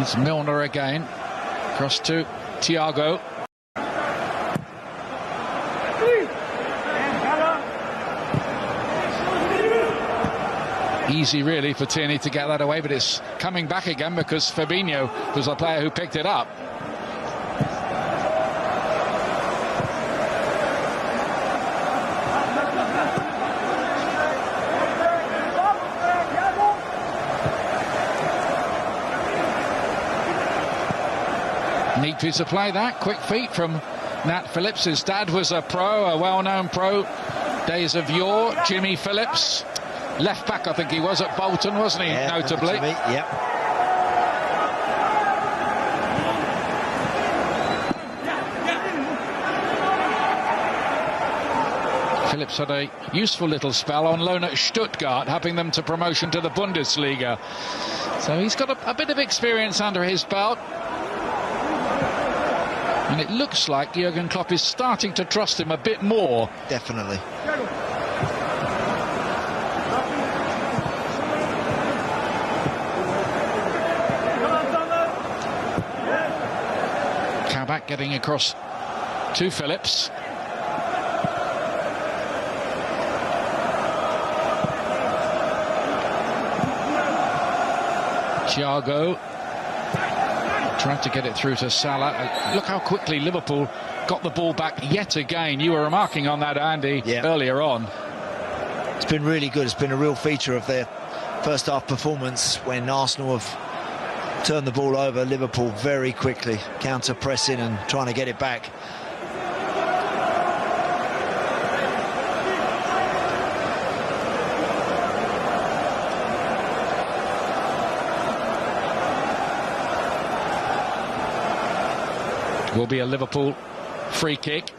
It's Milner again. Cross to Thiago. Easy really for Tierney to get that away, but it's coming back again because Fabinho was the player who picked it up. Neat piece of play that, quick feet from Nat Phillips. His dad was a pro, a well-known pro, days of yore. Jimmy Phillips, left back I think he was at Bolton, wasn't he, yeah, notably? Yep. Phillips had a useful little spell on loan at Stuttgart, helping them to promotion to the Bundesliga. So he's got a bit of experience under his belt. And it looks like Jurgen Klopp is starting to trust him a bit more. Definitely. Kabak getting across to Phillips. Thiago tried to get it through to Salah. Look how quickly Liverpool got the ball back yet again. You were remarking on that, Andy, earlier on. It's been really good. It's been a real feature of their first half performance when Arsenal have turned the ball over. Liverpool very quickly counter-pressing and trying to get it back. Will be a Liverpool free kick.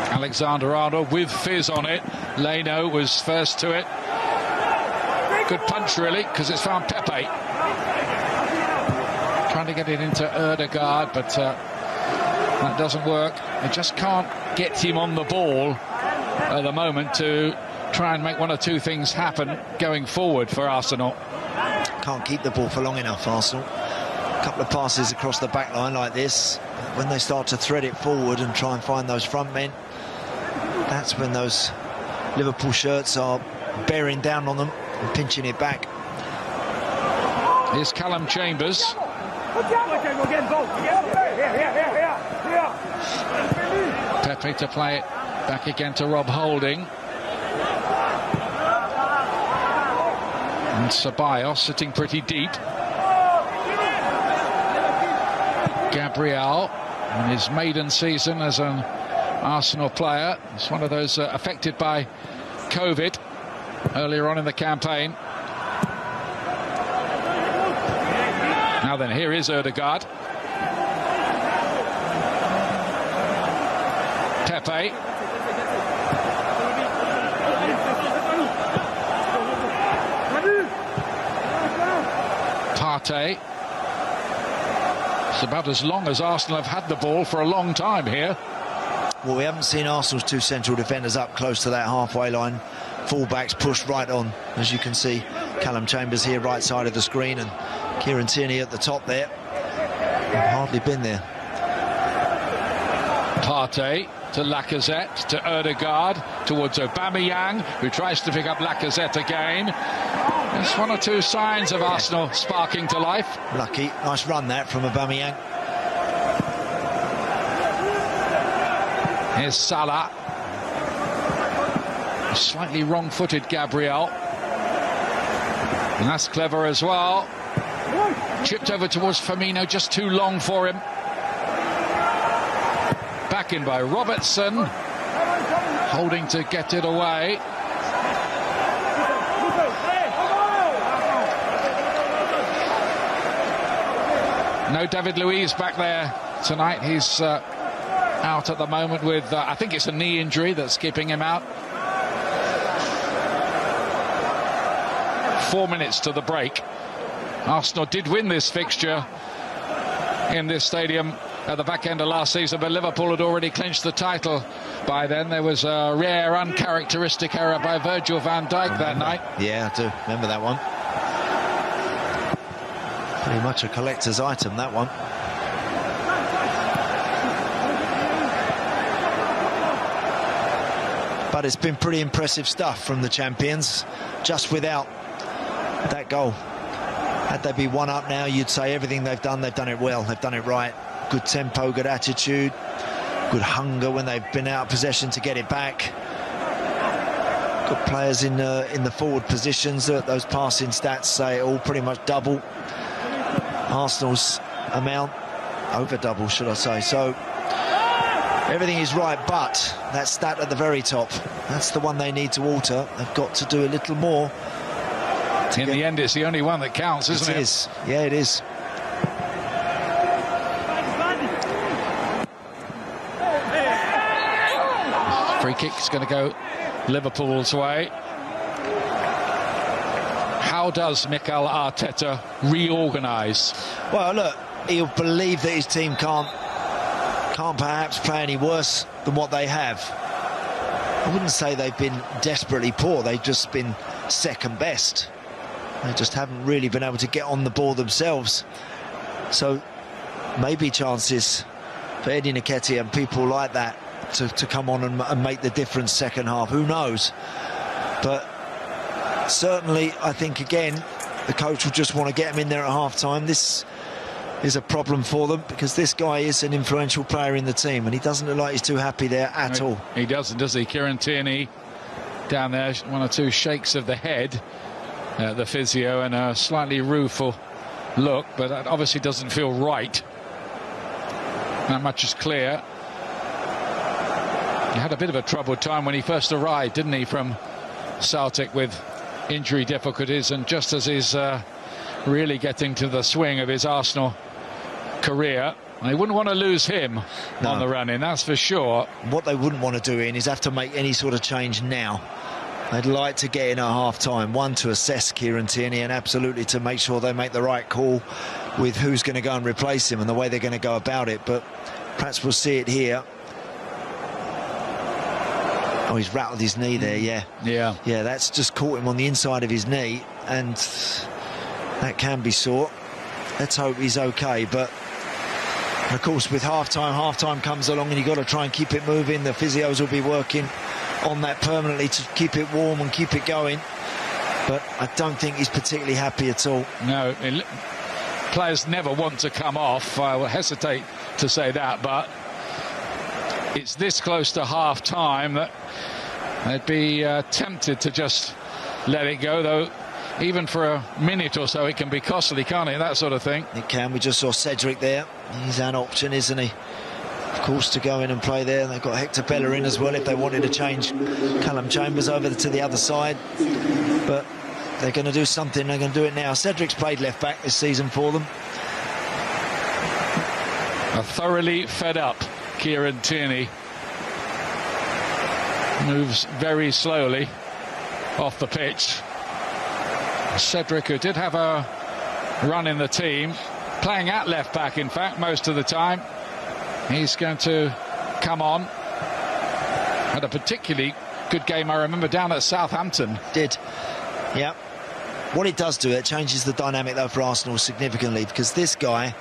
Alexander-Arnold with fizz on it. Leno was first to it. Good punch really, because it's found Pepe. Trying to get it into Ødegaard, but that doesn't work. They just can't get him on the ball at the moment to try and make one or two things happen going forward for Arsenal. Can't keep the ball for long enough, Arsenal. A couple of passes across the back line like this. When they start to thread it forward and try and find those front men, that's when those Liverpool shirts are bearing down on them and pinching it back. Here's Callum Chambers. Pepe to play it back again to Rob Holding. And Ceballos sitting pretty deep. Gabriel, in his maiden season as an Arsenal player, it's one of those affected by COVID earlier on in the campaign. Now then, here is Ødegaard. Pepe. Partey. It's about as long as Arsenal have had the ball for a long time here. Well, we haven't seen Arsenal's two central defenders up close to that halfway line. Fullbacks pushed right on, as you can see. Callum Chambers here, right side of the screen, and Kieran Tierney at the top there. Hardly been there. Partey to Lacazette, to Ødegaard, towards Aubameyang, who tries to pick up Lacazette again. There's one or two signs of Arsenal sparking to life. Lucky, nice run that from Aubameyang. Here's Salah. A slightly wrong-footed Gabriel. And that's clever as well. Chipped over towards Firmino, just too long for him. Back in by Robertson. Holding to get it away. No David Luiz back there tonight. He's out at the moment with, I think it's a knee injury that's keeping him out. 4 minutes to the break. Arsenal did win this fixture in this stadium at the back end of last season, but Liverpool had already clinched the title by then. There was a rare, uncharacteristic error by Virgil van Dijk that night. Yeah, I do remember that one. Pretty much a collector's item, that one. But it's been pretty impressive stuff from the champions, just without that goal. Had they be one up now, you'd say everything they've done it well, they've done it right. Good tempo, good attitude, good hunger when they've been out of possession to get it back. Good players in the forward positions. Those passing stats say all pretty much double Arsenal's amount, over double, should I say. So everything is right, but that stat at the very top, that's the one they need to alter. They've got to do a little more. In the end, it's the only one that counts, isn't it? It is. Yeah, it is. Free kick is going to go Liverpool's way. How does Mikel Arteta reorganise? Well, look, he'll believe that his team can't perhaps play any worse than what they have. I wouldn't say they've been desperately poor. They've just been second best. They just haven't really been able to get on the ball themselves. So maybe chances for Eddie Nketiah and people like that to come on and make the difference second half. Who knows? But certainly, I think, again, the coach will just want to get him in there at half-time. This is a problem for them because this guy is an influential player in the team and he doesn't look like he's too happy there at all. He doesn't, does he? Kieran Tierney down there, one or two shakes of the head. The physio, and a slightly rueful look, but that obviously doesn't feel right. That much is clear. He had a bit of a troubled time when he first arrived, didn't he, from Celtic with injury difficulties, and just as he's really getting to the swing of his Arsenal career, they wouldn't want to lose him on the run in, that's for sure. What they wouldn't want to do, Ian, is have to make any sort of change now. They'd like to get in at half-time, one, to assess Kieran Tierney and absolutely to make sure they make the right call with who's going to go and replace him and the way they're going to go about it. But perhaps we'll see it here. Oh, he's rattled his knee there, yeah. Yeah, that's just caught him on the inside of his knee, and that can be sore. Let's hope he's okay. But of course, with half-time comes along and you've got to try and keep it moving. The physios will be working on that permanently to keep it warm and keep it going, but I don't think he's particularly happy at all. No, players never want to come off. I will hesitate to say that, but it's this close to half-time that they'd be tempted to just let it go, though even for a minute or so it can be costly, can't it, that sort of thing? It can. We just saw Cedric there. He's an option, isn't he? Of course, to go in and play there. They've got Hector Bellerin in as well if they wanted to change Callum Chambers over to the other side. But they're going to do something. They're going to do it now. Cedric's played left back this season for them. A thoroughly fed up Kieran Tierney. Moves very slowly off the pitch. Cedric, who did have a run in the team, playing at left back in fact most of the time. He's going to come on. Had a particularly good game, I remember, down at Southampton. Did, yeah. What it does do, it changes the dynamic though for Arsenal significantly, because this guy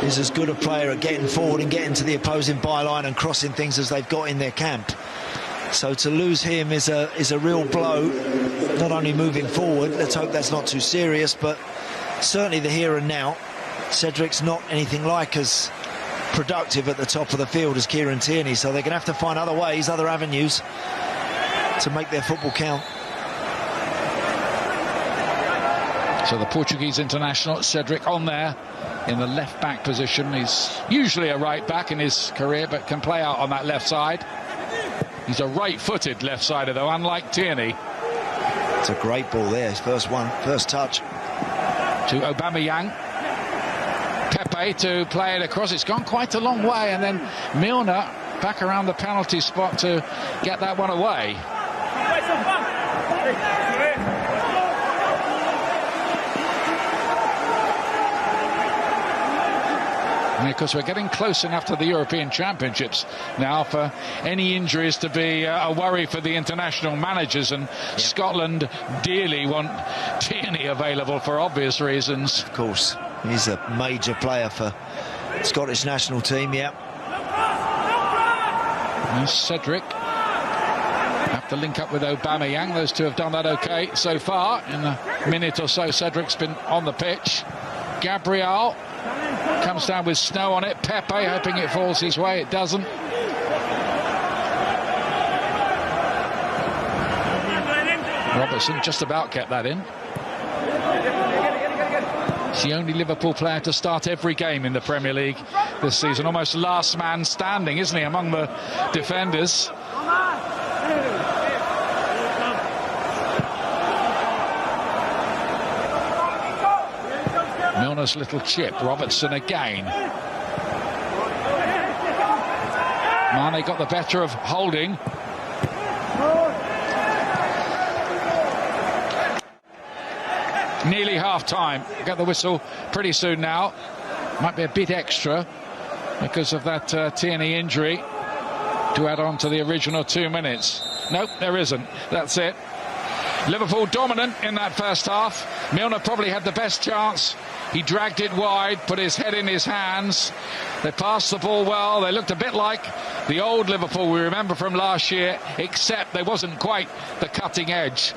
is as good a player at getting forward and getting to the opposing byline and crossing things as they've got in their camp. So to lose him is a real blow, not only moving forward, let's hope that's not too serious, but certainly the here and now. Cedric's not anything like as productive at the top of the field as Kieran Tierney, so they're going to have to find other ways, other avenues to make their football count. So the Portuguese international, Cedric, on there in the left back position. He's usually a right back in his career, but can play out on that left side. He's a right-footed left-sider, though, unlike Tierney. It's a great ball there, his first touch. To Aubameyang. Pepe to play it across. It's gone quite a long way, and then Milner back around the penalty spot to get that one away. Because we're getting close enough to the European Championships now for any injuries to be a worry for the international managers, and Scotland dearly want Tierney available for obvious reasons. Of course, he's a major player for Scottish national team, And Cedric have to link up with Aubameyang. Those two have done that okay so far. In a minute or so, Cedric's been on the pitch. Gabriel comes down with snow on it. Pepe hoping it falls his way. It doesn't. Robertson just about kept that in. He's the only Liverpool player to start every game in the Premier League this season. Almost last man standing, isn't he, among the defenders? Milner's little chip. Robertson again. Mane got the better of Holding. Nearly half-time. Get the whistle pretty soon now. Might be a bit extra because of that Tierney injury to add on to the original 2 minutes. Nope, there isn't. That's it. Liverpool dominant in that first half. Milner probably had the best chance. He dragged it wide, put his head in his hands. They passed the ball well. They looked a bit like the old Liverpool we remember from last year, except there wasn't quite the cutting edge